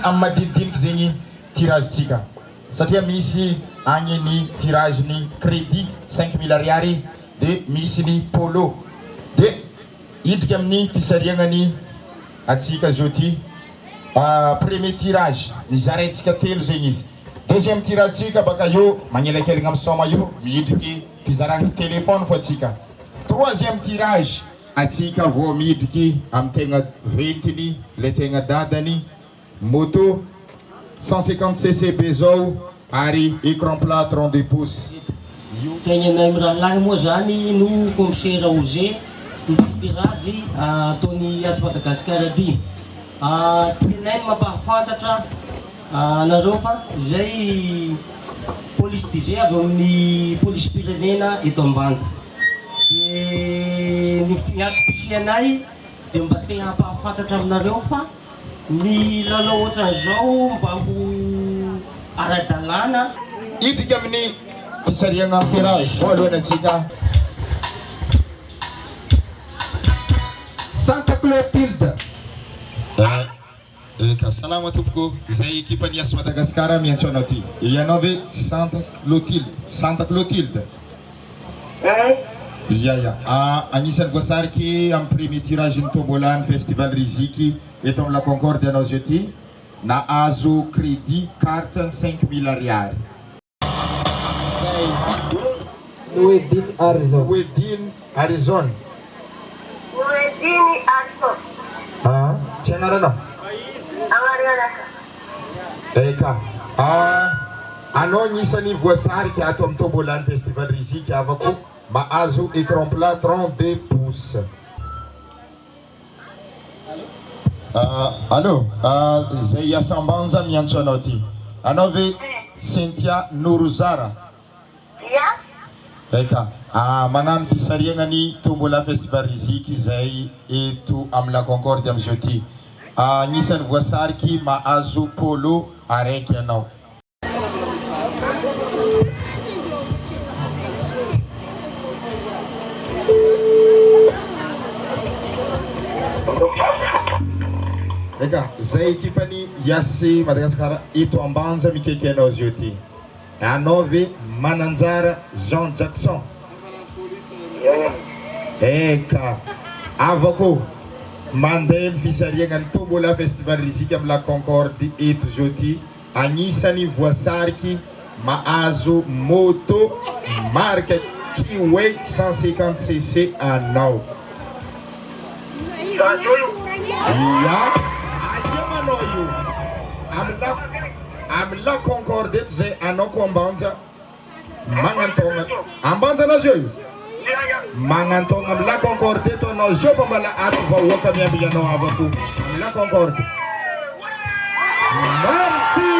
Amadidiniky zegny tirage tsika satria misy agny ny tirage ny crédit 5000 ariary de misy ny polo de idriky amin'ny fisariagnany atsika zao ty premier tirage nizarentsika telo zegny izy deuxième tirage tsika baka eo magnelakelagna amin'ny soma io midriky fizaragna téléphone fo atsika troisième tirage atsika vao midriky amin'ny tegna ventiny le tegna dadany moto 150cc bezao ary écran plat 32 pouces. Io tegna naimra lahy moa zany no commissaire Oger nitirazy Tony As Madagasikara ty. Tenay mapahafantatra anareo fa zay police DG avy amin'ny police pirenena eto Ambanja. De ny fianakosianay de mba te hampahafantatra aminareo fa ny lalao ohatran'izao mba ho ara-dalàna. Idriky amin'ny fisariagna ferrage voalohany antsika Santa Clotilde. Eka salama tompoko zay ekipan'ny As Madagasikara miantso anao ty ianao ve Santa Clotilde ia agnisan'ny voasariky amin'ny premier tirage ny tombola ny festival riziky eto amin'ny la Concorde anao jeudi nahazo crédit carte 5000 ariary. Noedine Arizon. Noedine Arizon. Tsy agnaranao? Eka. Anao agnisan'ny voasariky ato amin'ny tombola ny festival riziky avako mahazo écran plat 32 pouces. Allô, zay Asa Ambanja miantso anao ty. Anao ve Cynthia Nourozara? Eka, magnano fisariagnany tombola festival riziky zay eto amin'ny la Concorde amizao ty. Agnisan'ny voasariky mahazo polo araiky anao. Eka, zay ekipan'ny As Madagasikara eto Ambanja mikaiky anao zio ty. Anao ve Mananjara Jean Jackson? Eka, avako mandeha ny fisariagnany tombola festival riziky amin'ny la Concorde eto zio ty. Agnisan'ny voasariky mahazo moto marque Kiway 150cc anao. Anao io amin'ny la Concorde eto zay anao ko Ambanja magnantogna Ambanja anao zio io magnantogna amin'ny la Concorde eto anao zio fa mbala ato vahoaka miamby anao avako amin'ny la Concorde. Merci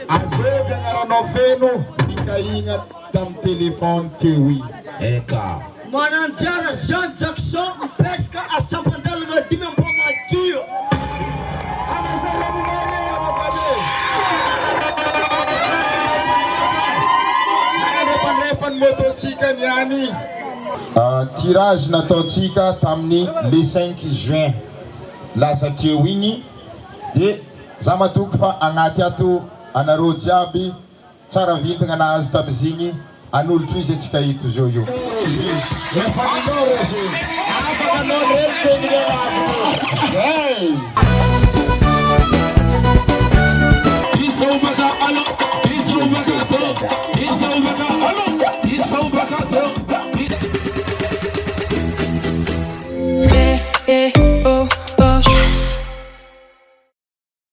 azovy agnaranao feno mikahigna tamin'ny telefone teo. Eka Mananjara Jean Jackson mipetraka Asampandalagna dimy Ampamadio. Mototsika niany tirage nataotsika tamin'ny le 5 juin lasa teo igny de za matoky fa agnaty ato anareo jiaby tsara vintagna nahazo tamizigny an'olo izy atsika hito zao io He's over the